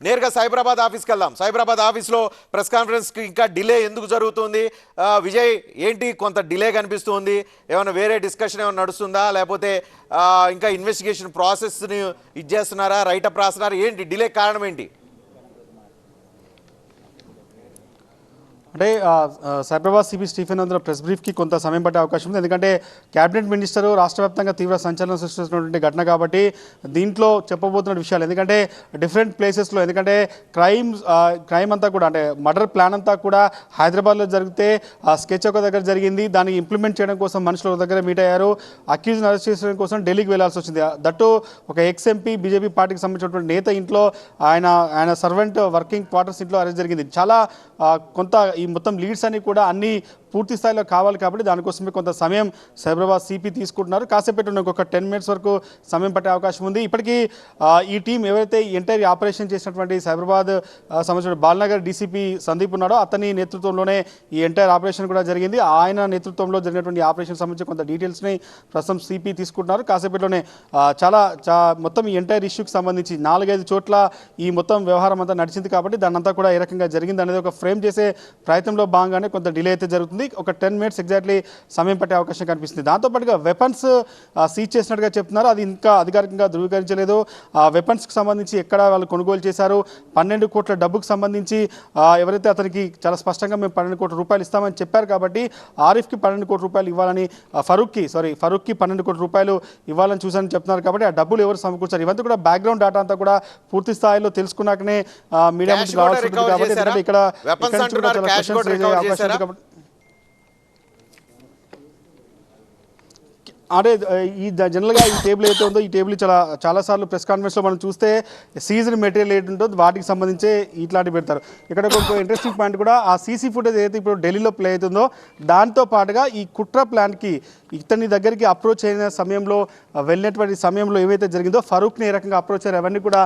నేరుగా సైబరాబాద్ ఆఫీస్కి వెళ్దాం. సైబరాబాద్ ఆఫీస్లో ప్రెస్ కాన్ఫరెన్స్కి ఇంకా డిలే ఎందుకు జరుగుతుంది? విజయ్, ఏంటి కొంత డిలే కనిపిస్తుంది? ఏమైనా వేరే డిస్కషన్ ఏమైనా నడుస్తుందా, లేకపోతే ఇంకా ఇన్వెస్టిగేషన్ ప్రాసెస్ని ఇచ్చేస్తున్నారా, రైటప్ రాస్తున్నారా? ఏంటి డిలే కారణం ఏంటి? అంటే Cyberabad CP Stephen Andhra press బ్రీఫ్కి కొంత సమయం పట్టే అవకాశం ఉంది. ఎందుకంటే క్యాబినెట్ మినిస్టరు రాష్ట్ర వ్యాప్తంగా తీవ్ర సంచలనం సృష్టిస్తున్నటువంటి ఘటన కాబట్టి దీంట్లో చెప్పబోతున్న విషయాలు, ఎందుకంటే డిఫరెంట్ ప్లేసెస్లో, ఎందుకంటే క్రైమ్ అంతా కూడా, అంటే మర్డర్ ప్లాన్ అంతా కూడా హైదరాబాద్లో జరిగితే స్కెచ్ ఒక దగ్గర జరిగింది. దాన్ని ఇంప్లిమెంట్ చేయడం కోసం మనుషులు ఒక దగ్గర మీట్ అయ్యారు. అక్యూజ్ని అరెస్ట్ చేయడం కోసం ఢిల్లీకి వెళ్లాల్సి వచ్చింది. దట్టు ఒక ఎక్స్ ఎంపీ బీజేపీ పార్టీకి సంబంధించినటువంటి నేత ఇంట్లో, ఆయన సర్వెంట్ వర్కింగ్ క్వార్టర్స్ ఇంట్లో అరెస్ట్ జరిగింది. చాలా కొంత ఈ మొత్తం లీడ్స్ అన్ని కూడా అన్ని పూర్తి స్థాయిలో కావాలి కాబట్టి దానికోసమే కొంత సమయం సైబరాబాద్ సిపి తీసుకుంటున్నారు. కాసేపు ఒక 10 minutes వరకు సమయం పట్టే అవకాశం ఉంది. ఇప్పటికీ ఈ టీం ఎవరైతే ఎంటైర్ ఆపరేషన్ చేసినటువంటి సైబరాబాద్ సంబంధించిన బాలనగర్ డీసీపీ సందీప్ ఉన్నాడో అతని నేతృత్వంలోనే ఈ ఎంటైర్ ఆపరేషన్ కూడా జరిగింది. ఆయన నేతృత్వంలో జరిగినటువంటి ఆపరేషన్ సంబంధించి కొంత డీటెయిల్స్ని ప్రస్తుతం సిపి తీసుకుంటున్నారు. కాసేపట్లోనే మొత్తం ఈ ఎంటైర్ ఇష్యూకి సంబంధించి 4-5 చోట్ల ఈ మొత్తం వ్యవహారం అంతా నడిచింది కాబట్టి దాన్నంతా కూడా ఏ రకంగా జరిగింది అనేది ఒక ఫ్రేమ్ చేసే ప్రయత్నంలో భాగంగానే కొంత డిలే అయితే జరుగుతుంది. ఒక 10 minutes ఎగ్జాక్ట్లీ సమయం పట్టే అవకాశం కనిపిస్తుంది. దాంతోపాటుగా వెపన్స్ సీజ్ చేసినట్టుగా చెప్తున్నారు. అది ఇంకా అధికారికంగా ధృవీకరించలేదు. వెపన్స్కి సంబంధించి ఎక్కడ వాళ్ళు కొనుగోలు చేశారు, 12 కోట్ల డబ్బుకు సంబంధించి ఎవరైతే అతనికి చాలా స్పష్టంగా మేము 12 కోట్ల రూపాయలు ఇస్తామని చెప్పారు కాబట్టి ఆరిఫ్కి 12 కోట్ల రూపాయలు ఇవ్వాలని, ఫరూక్కి 12 కోట్ల రూపాయలు ఇవ్వాలని చూసారని చెప్తున్నారు కాబట్టి ఆ డబ్బులు ఎవరు సమకూర్చారు, ఇవంతా కూడా బ్యాక్గ్రౌండ్ డేటా అంతా కూడా పూర్తి స్థాయిలో తెలుసుకున్నాకనే మీడియా ముందుకు రావాల్సి ఉంటుంది. కాబట్టి ఇక్కడ అంటే ఈ జనరల్గా ఈ టేబుల్ ఏదైతే ఉందో ఈ టేబుల్ చాలాసార్లు ప్రెస్ కాన్ఫరెన్స్లో మనం చూస్తే సీజ్డ్ మెటీరియల్ ఏంటి ఉంటుందో వాటికి సంబంధించే ఇట్లాంటివి పెడతారు. ఇక్కడ ఒక ఇంట్రెస్టింగ్ పాయింట్ కూడా, ఆ సీసీ ఫుటేజ్ ఏదైతే ఇప్పుడు ఢిల్లీలో ప్లే అవుతుందో దాంతో పాటుగా ఈ కుట్ర ప్లాన్కి ఇతని దగ్గరికి అప్రోచ్ అయిన సమయంలో, వెళ్ళినటువంటి సమయంలో ఏవైతే జరిగిందో ఫరూక్ని ఏ రకంగా అప్రోచ్ అయ్యారు అవన్నీ కూడా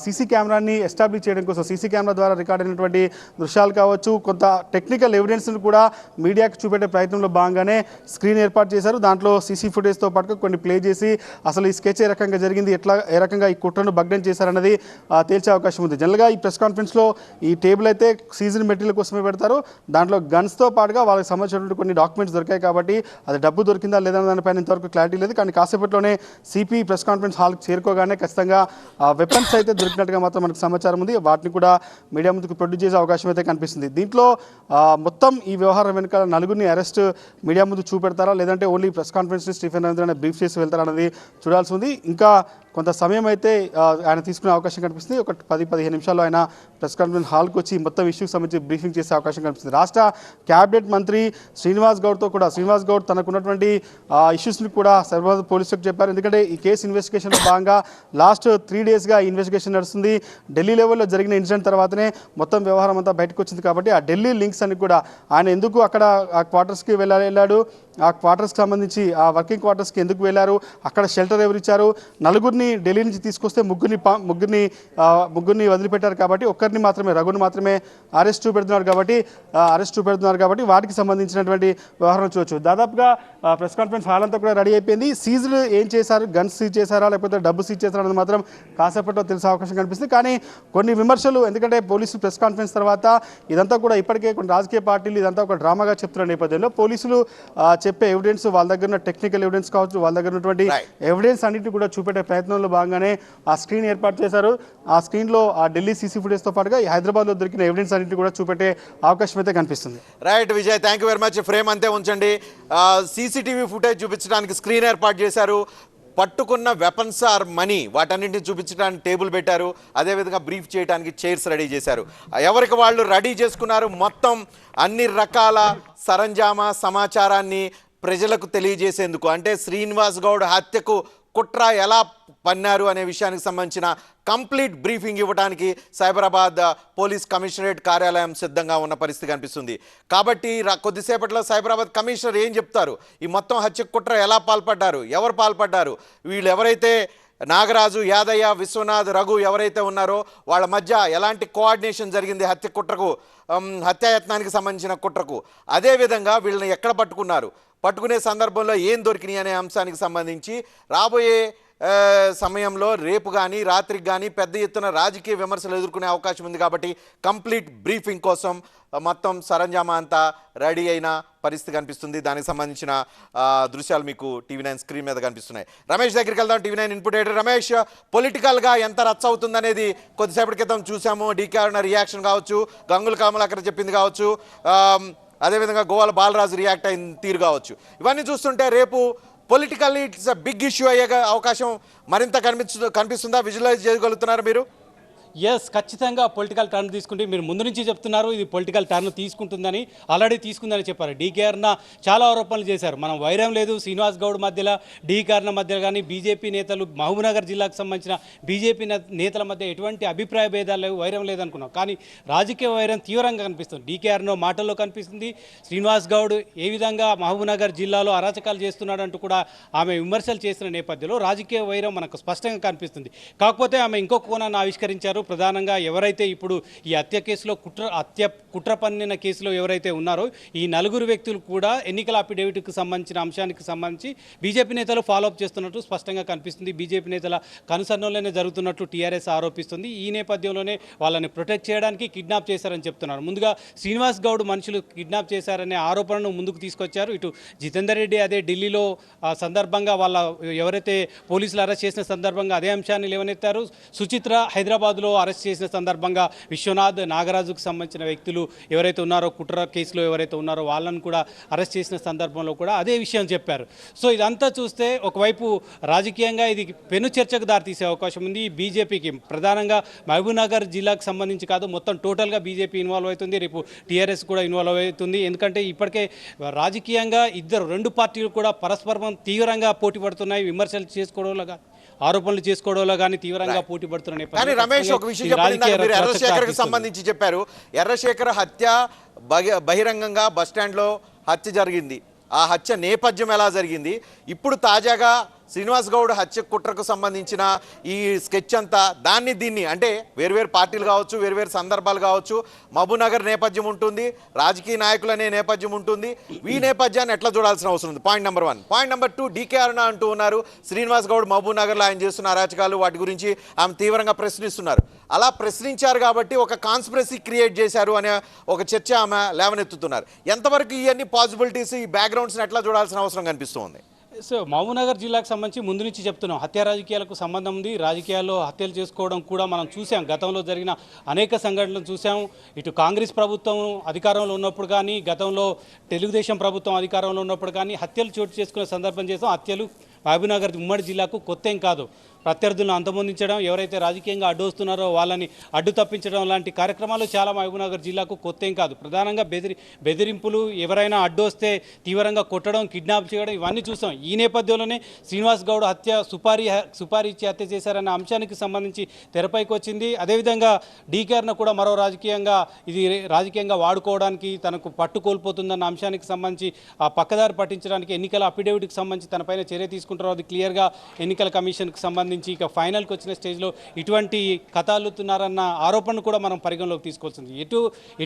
సీసీ కెమెరాని ఎస్టాబ్లిష్ చేయడం కోసం, సీసీ కెమెరా ద్వారా రికార్డ్ అయినటువంటి దృశ్యాలు కావచ్చు, కొంత టెక్నికల్ ఎవిడెన్స్ని కూడా మీడియాకి చూపెట్టే ప్రయత్నంలో భాగంగానే స్క్రీన్ ఏర్పాటు చేశారు. దాంట్లో సీసీ ఫుటేజ్తో పాటు కొన్ని ప్లే చేసి అసలు ఈ స్కెచ్ ఏ రకంగా జరిగింది, ఏ రకంగా ఈ కుట్రను భగ్నం చేశారన్నది తేల్చే అవకాశం ఉంది. జనరల్గా ఈ ప్రెస్ కాన్ఫరెన్స్లో ఈ టేబుల్ అయితే సీజన్ మెటీరియల్ కోసమే పెడతారు. దాంట్లో గన్స్తో పాటుగా వాళ్ళకి సంబంధించినటువంటి కొన్ని డాక్యుమెంట్స్ దొరికాయి కాబట్టి అది డబ్బు దొరికిందా లేదన్న దానిపైన ఇంతవరకు క్లారిటీ లేదు. కానీ కాసేపట్లోనే సిపి ప్రెస్ కాన్ఫరెన్స్ హాల్కి చేరుకోగానే ఖచ్చితంగా వెపన్స్ అయితే దొరికినట్టుగా మాత్రం మనకు సమాచారం ఉంది. వాటిని కూడా మీడియా ముందుకు ప్రొడ్యూస్ చేసే అవకాశం అయితే కనిపిస్తుంది. దీంట్లో మొత్తం ఈ వ్యవహారం వెనుక నలుగురిని అరెస్ట్ మీడియా ముందు చూపెడతారా, లేదంటే only press conference Stephen Andhra brief చేసి వెళ్తారన్నది చూడాల్సి ఉంది. ఇంకా కొంత సమయం అయితే ఆయన తీసుకునే అవకాశం కనిపిస్తుంది. ఒక 10-15 నిమిషాల్లో ఆయన ప్రెస్ కాన్ఫరెన్స్ హాల్కి వచ్చి మొత్తం ఇష్యూకి సంబంధించి బ్రీఫింగ్ చేసే అవకాశం కనిపిస్తుంది. రాష్ట్ర క్యాబినెట్ మంత్రి శ్రీనివాస్ గౌడ్ తనకున్నటువంటి ఇష్యూస్ని కూడా సైబరాబాద్ పోలీసులకు చెప్పారు. ఎందుకంటే ఈ కేసు ఇన్వెస్టిగేషన్లో భాగంగా లాస్ట్ 3 daysగా ఇన్వెస్టిగేషన్ నడుస్తుంది. ఢిల్లీ లెవెల్లో జరిగిన ఇన్సిడెంట్ తర్వాతనే మొత్తం వ్యవహారం అంతా బయటకు వచ్చింది కాబట్టి ఆ ఢిల్లీ లింక్స్ అని కూడా, ఆయన ఎందుకు అక్కడ ఆ క్వార్టర్స్కి వెళ్ళాడు, ఆ క్వార్టర్స్కి సంబంధించి ఆ వర్కింగ్ క్వార్టర్స్కి ఎందుకు వెళ్ళారు, అక్కడ షెల్టర్ ఎవరు ఇచ్చారు, నలుగురిని ఢిల్లీ నుంచి తీసుకొస్తే ముగ్గురిని వదిలిపెట్టారు కాబట్టి ఒక్కరిని మాత్రమే, రఘుని మాత్రమే అరెస్ట్ చూపెడుతున్నారు కాబట్టి వాటికి సంబంధించినటువంటి వ్యవహారం చూడొచ్చు. దాదాపుగా ప్రెస్ కాన్ఫరెన్స్ హాల్ అంతా కూడా రెడీ అయిపోయింది. సీజ్డ్ ఏం చేశారు, గన్స్ సీజ్ చేశారా లేకపోతే డబ్బు సీజ్ చేశారా అనేది మాత్రం కాసేపట్లో తెలిసే అవకాశం కనిపిస్తుంది. కానీ కొన్ని విమర్శలు, ఎందుకంటే పోలీసులు ప్రెస్ కాన్ఫరెన్స్ తర్వాత ఇదంతా కూడా ఇప్పటికే కొన్ని రాజకీయ పార్టీలు ఇదంతా ఒక డ్రామాగా చెప్తున్న నేపథ్యంలో పోలీసులు చెప్పే ఎవిడెన్స్, వాళ్ళ దగ్గర ఉన్న టెక్నికల్ ఎవిడెన్స్ కావచ్చు, వాళ్ళ దగ్గర ఉన్నటువంటి ఎవిడెన్స్ అన్నింటినీ కూడా చూపెట్టే ప్రయత్నంలో భాగంగానే ఆ స్క్రీన్ ఏర్పాటు చేశారు. ఆ స్క్రీన్లో ఆ ఢిల్లీ సీసీ ఫుటేజ్తో పాటుగా హైదరాబాద్లో దొరికిన ఎవిడెన్స్ అన్నింటినీ కూడా చూపెట్టే అవకాశం అయితే కనిపిస్తుంది. Right Vijay, thank you very much. Frame అంతే ఉంచండి. సీసీటీవీ ఫుటేజ్ చూపించడానికి స్క్రీన్ ఏర్పాటు చేశారు. పట్టుకున్న వెపన్స్ ఆర్ మనీ వాటన్నింటిని చూపించడానికి టేబుల్ పెట్టారు. అదేవిధంగా బ్రీఫ్ చేయడానికి చైర్స్ రెడీ చేశారు. ఎవరికి వాళ్ళు రెడీ చేసుకున్నారు. మొత్తం అన్ని రకాల సరంజామా సమాచారాన్ని ప్రజలకు తెలియజేసేందుకు, అంటే శ్రీనివాస్ గౌడ్ హత్యకు కుట్ర ఎలా పన్నారు అనే విషయానికి సంబంధించిన కంప్లీట్ బ్రీఫింగ్ ఇవ్వడానికి సైబరాబాద్ పోలీస్ కమిషనరేట్ కార్యాలయం సిద్ధంగా ఉన్న పరిస్థితి కనిపిస్తుంది. కాబట్టి కొద్దిసేపట్లో సైబరాబాద్ కమిషనర్ ఏం చెప్తారు, ఈ మొత్తం హత్య కుట్ర ఎలా పాల్పడ్డారు, ఎవరు పాల్పడ్డారు, వీళ్ళు ఎవరైతే నాగరాజు, యాదయ్య, విశ్వనాథ్, రఘు ఎవరైతే ఉన్నారో వాళ్ళ మధ్య ఎలాంటి కోఆర్డినేషన్ జరిగింది హత్య కుట్రకు, హత్యాయత్నానికి సంబంధించిన కుట్రకు, అదేవిధంగా వీళ్ళని ఎక్కడ పట్టుకున్నారు, పట్టుకునే సందర్భంలో ఏం దొరికినాయి అనే అంశానికి సంబంధించి రాబోయే సమయంలో రేపు కానీ రాత్రికి కానీ పెద్ద ఎత్తున రాజకీయ విమర్శలు ఎదుర్కొనే అవకాశం ఉంది కాబట్టి కంప్లీట్ బ్రీఫింగ్ కోసం మొత్తం సరంజామా అంతా రెడీ అయిన పరిస్థితి కనిపిస్తుంది. దానికి సంబంధించిన దృశ్యాలు మీకు టీవీ9 స్క్రీన్ మీద కనిపిస్తున్నాయి. రమేష్ దగ్గరికి వెళ్దాం. టీవీ9 ఇన్పుట్ ఎడిటర్ రమేష్, పొలిటికల్గా ఎంత రచ్చ అవుతుందనేది కొద్దిసేపటి క్రితం చూసాము. డీకే అరుణ రియాక్షన్ కావచ్చు, గంగుల కమలాకర్ చెప్పింది కావచ్చు, అదేవిధంగా గోవాల బాలరాజు రియాక్ట్ అయిన తీరు కావచ్చు. ఇవన్నీ చూస్తుంటే రేపు politically it's a big issue అయ్యే అవకాశం మరింత కనిపిస్తుందా? విజువలైజ్ చేయగలుగుతున్నారు మీరు? ఎస్, ఖచ్చితంగా పొలిటికల్ టర్న్ తీసుకుంటే మీరు ముందు నుంచి చెప్తున్నారు ఇది పొలిటికల్ టర్న్ తీసుకుంటుందని, ఆల్రెడీ తీసుకుందని చెప్పారు. డీకే అరుణ చాలా ఆరోపణలు చేశారు. మనం వైరం లేదు శ్రీనివాస్ గౌడ్ మధ్యలో, డీకే అరుణ మధ్యలో కానీ బీజేపీ నేతలు, మహబూబ్నగర్ జిల్లాకు సంబంధించిన బీజేపీ నేతల మధ్య ఎటువంటి అభిప్రాయ భేదాలు లేవు, వైరం లేదనుకున్నాం. కానీ రాజకీయ వైరం తీవ్రంగా కనిపిస్తుంది. డీకే అరుణ మాటల్లో కనిపిస్తుంది. శ్రీనివాస్ గౌడ్ ఏ విధంగా మహబూబ్నగర్ జిల్లాలో అరాచకాలు చేస్తున్నాడంటూ కూడా ఆమె విమర్శలు చేసిన నేపథ్యంలో రాజకీయ వైరం మనకు స్పష్టంగా కనిపిస్తుంది. కాకపోతే ఆమె ఇంకొక కోణాన్ని ఆవిష్కరించారు. ప్రధానంగా ఎవరైతే ఇప్పుడు ఈ హత్య కేసులో కుట్ర పన్నిన కేసులో ఎవరైతే ఉన్నారో ఈ నలుగురు వ్యక్తులు కూడా ఎన్నికల అఫిడవిట్కు సంబంధించిన అంశానికి సంబంధించి బీజేపీ నేతలు ఫాలోఅప్ చేస్తున్నట్టు స్పష్టంగా కనిపిస్తుంది. బీజేపీ నేతల కనుసన్నలోనే జరుగుతున్నట్టు టీఆర్ఎస్ ఆరోపిస్తుంది. ఈ నేపథ్యంలోనే వాళ్ళని ప్రొటెక్ట్ చేయడానికి కిడ్నాప్ చేశారని చెప్తున్నారు. ముందుగా శ్రీనివాస్ గౌడ్ మనుషులు కిడ్నాప్ చేశారనే ఆరోపణను ముందుకు తీసుకొచ్చారు. ఇటు జితేందర్ రెడ్డి అదే ఢిల్లీలో సందర్భంగా వాళ్ళ ఎవరైతే పోలీసులు అరెస్ట్ చేసిన సందర్భంగా అదే అంశాన్ని లేవనెత్తారు. సుచిత్ర హైదరాబాద్లో అరెస్ట్ చేసిన సందర్భంగా విశ్వనాథ్, నాగరాజుకు సంబంధించిన వ్యక్తులు ఎవరైతే ఉన్నారో కుట్ర కేసులో ఎవరైతే ఉన్నారో వాళ్ళని కూడా అరెస్ట్ చేసిన సందర్భంలో కూడా అదే విషయం చెప్పారు. సో ఇదంతా చూస్తే ఒకవైపు రాజకీయంగా ఇది పెను చర్చకు దారితీసే అవకాశం ఉంది. బీజేపీకి ప్రధానంగా మహబూబ్నగర్ జిల్లాకు సంబంధించి కాదు, మొత్తం టోటల్గా బీజేపీ ఇన్వాల్వ్ అవుతుంది. రేపు టీఆర్ఎస్ కూడా ఇన్వాల్వ్ అవుతుంది. ఎందుకంటే ఇప్పటికే రాజకీయంగా రెండు పార్టీలు కూడా పరస్పరం తీవ్రంగా పోటీ పడుతున్నాయి. విమర్శలు చేసుకోవడంలో ఆరోపణలు చేసుకోవడంలో కానీ తీవ్రంగా పోటీ పడుతున్న కానీ రమేష్ ఒక విషయం చెప్పండి, మీరు ఎర్రశేఖర్కి సంబంధించి చెప్పారు. ఎర్రశేఖర్ హత్య బహిరంగంగా బస్టాండ్లో హత్య జరిగింది. ఆ హత్య నేపథ్యం ఎలా జరిగింది, ఇప్పుడు తాజాగా శ్రీనివాస్ గౌడ్ హత్య కుట్రకు సంబంధించిన ఈ స్కెచ్ అంతా దీన్ని అంటే వేరువేరు పార్టీలు కావచ్చు, వేరువేరు సందర్భాలు కావచ్చు, మహబూబ్నగర్ నేపథ్యం ఉంటుంది, రాజకీయ నాయకులు అనే నేపథ్యం ఉంటుంది. ఈ నేపథ్యాన్ని ఎట్లా చూడాల్సిన అవసరం ఉంది? Point number 1. Point number 2, DK Aruna అంటూ ఉన్నారు శ్రీనివాస్ గౌడ్ మహబూబ్నగర్లో ఆయన చేస్తున్న అరాచకాలు వాటి గురించి ఆమె తీవ్రంగా ప్రశ్నిస్తున్నారు. అలా ప్రశ్నించారు కాబట్టి ఒక కాన్స్పిరసీ క్రియేట్ చేశారు అనే ఒక చర్చ ఆమె లేవనెత్తుతున్నారు. ఎంతవరకు ఇవన్నీ పాసిబిలిటీస్, ఈ బ్యాక్గ్రౌండ్స్ని ఎట్లా చూడాల్సిన అవసరం కనిపిస్తుంది? సో మహబూబ్నగర్ జిల్లాకు సంబంధించి ముందు నుంచి చెప్తున్నాం, హత్య రాజకీయాలకు సంబంధం ఉంది. రాజకీయాల్లో హత్యలు చేసుకోవడం కూడా మనం చూసాం. గతంలో జరిగిన అనేక సంఘటనలు చూసాం. ఇటు కాంగ్రెస్ ప్రభుత్వం అధికారంలో ఉన్నప్పుడు కానీ, గతంలో తెలుగుదేశం ప్రభుత్వం అధికారంలో ఉన్నప్పుడు కానీ హత్యలు చోటు చేసుకునే సందర్భం చేసాం. హత్యలు మహబూబ్నగర్ ఉమ్మడి జిల్లాకు కొత్త ఏం కాదు. ప్రత్యర్థులను అంతమొందించడం, ఎవరైతే రాజకీయంగా అడ్డొస్తున్నారో వాళ్ళని అడ్డు తప్పించడం లాంటి కార్యక్రమాలు చాలా మహబూబ్నగర్ జిల్లాకు కొత్త ఏం కాదు. ప్రధానంగా బెదిరింపులు, ఎవరైనా అడ్డొస్తే తీవ్రంగా కొట్టడం, కిడ్నాప్ చేయడం ఇవన్నీ చూసాం. ఈ నేపథ్యంలోనే శ్రీనివాస్ గౌడ్ హత్య సుపారీ ఇచ్చి హత్య చేశారన్న అంశానికి సంబంధించి తెరపైకి వచ్చింది. అదేవిధంగా డీకే అరుణ కూడా మరో రాజకీయంగా వాడుకోవడానికి తనకు పట్టు కోల్పోతుందన్న అంశానికి సంబంధించి ఆ పక్కదారి పట్టించడానికి ఎన్నికల అఫిడవిట్కి సంబంధించి తనపైన చర్య తీసుకుంటారు. అది క్లియర్గా ఎన్నికల కమిషన్కి సంబంధించి ఇక ఫైనల్కి వచ్చిన స్టేజ్లో ఇటువంటి కథ అల్లుతున్నారన్న ఆరోపణను కూడా మనం పరిగణలోకి తీసుకోవాల్సింది.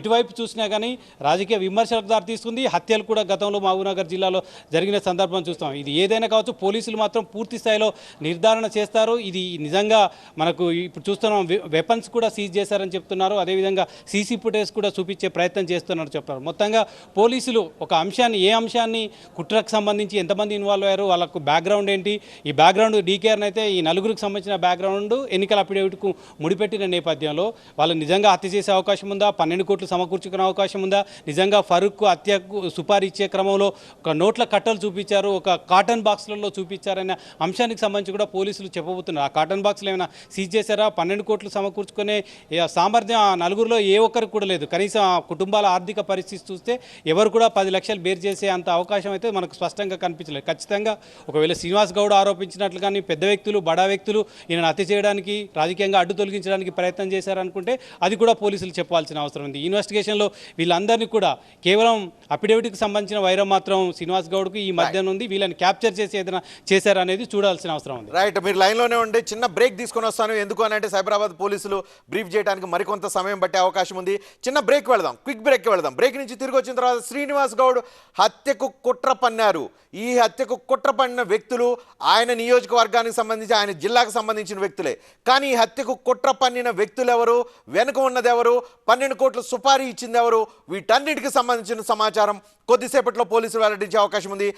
ఎటువైపు చూసినా కానీ రాజకీయ విమర్శలకు దారి తీసుకుంది. హత్యలు కూడా గతంలో మహబూబ్నగర్ జిల్లాలో జరిగిన సందర్భం చూస్తాం. ఇది ఏదైనా కావచ్చు, పోలీసులు మాత్రం పూర్తి స్థాయిలో నిర్ధారణ చేస్తారు. ఇది నిజంగా మనకు ఇప్పుడు చూస్తున్నాం, వెపన్స్ కూడా సీజ్ చేశారని చెప్తున్నారు. అదేవిధంగా సీసీ ఫుటేజ్ కూడా చూపించే ప్రయత్నం చేస్తున్నారు చెప్తారు. మొత్తంగా పోలీసులు ఒక అంశాన్ని, ఏ అంశాన్ని కుట్రకు సంబంధించి ఎంతమంది ఇన్వాల్వ్ అయ్యారు, వాళ్ళకు బ్యాక్గ్రౌండ్ ఏంటి, ఈ బ్యాక్గ్రౌండ్ డీకేఆర్ని అయితే ఈ నలుగురికి సంబంధించిన బ్యాక్గ్రౌండ్ ఎన్నికల అఫిడవిట్కు ముడిపెట్టిన నేపథ్యంలో వాళ్ళు నిజంగా హత్య చేసే అవకాశం ఉందా, 12 కోట్లు సమకూర్చుకునే అవకాశం ఉందా, నిజంగా ఫరూక్ హత్యకు సుపారీ ఇచ్చే క్రమంలో ఒక నోట్ల కట్టలు చూపించారు, ఒక కాటన్ బాక్స్లలో చూపించారనే అంశానికి సంబంధించి కూడా పోలీసులు చెప్పబోతున్నారు. ఆ కాటన్ బాక్స్లు ఏమైనా సీజ్ చేశారా, 12 కోట్లు సమకూర్చుకునే సామర్థ్యం ఆ నలుగురిలో ఏ ఒక్కరికి కూడా లేదు. కనీసం ఆ కుటుంబాల ఆర్థిక పరిస్థితి చూస్తే ఎవరు కూడా 10 లక్షలు బేర్ చేసే అంత అవకాశం అయితే మనకు స్పష్టంగా కనిపించలేదు. ఖచ్చితంగా ఒకవేళ శ్రీనివాస్ గౌడ్ ఆరోపించినట్లు కానీ పెద్ద వ్యక్తులు, బడా వ్యక్తులు ఈయన హత్య చేయడానికి, రాజకీయంగా అడ్డు తొలగించడానికి ప్రయత్నం చేశారనుకుంటే అది కూడా పోలీసులు చెప్పాల్సిన అవసరం ఉంది. ఇన్వెస్టిగేషన్లో వీళ్ళందరినీ కూడా కేవలం అఫిడవిట్కి సంబంధించిన వైరం మాత్రం శ్రీనివాస్ గౌడ్కు ఈ మధ్యన ఉంది. వీళ్ళని క్యాప్చర్ చేసి ఏదైనా చేశారనేది చూడాల్సిన అవసరం ఉంది. రైట్, మీరు లైన్లోనే ఉండి చిన్న బ్రేక్ తీసుకొని వస్తాను. ఎందుకు అని అంటే సైబరాబాద్ పోలీసులు బ్రీఫ్ చేయడానికి మరికొంత సమయం పట్టే అవకాశం ఉంది. చిన్న బ్రేక్ వెళదాం, క్విక్ బ్రేక్ వెళదాం. బ్రేక్ నుంచి తిరిగి వచ్చిన తర్వాత శ్రీనివాస్ గౌడ్ హత్యకు కుట్ర పన్నారు. ఈ హత్యకు కుట్ర పడిన వ్యక్తులు ఆయన నియోజకవర్గానికి సంబంధించి, ఆయన జిల్లాకు సంబంధించిన వ్యక్తులే. కానీ ఈ హత్యకు కుట్ర పన్నిన వ్యక్తులు ఎవరు, వెనుక ఉన్నది ఎవరు, 12 కోట్ల సుపారీ ఇచ్చింది ఎవరు, వీటన్నిటికి సంబంధించిన సమాచారం కొద్దిసేపట్లో పోలీసులు వెల్లడించే అవకాశం ఉంది.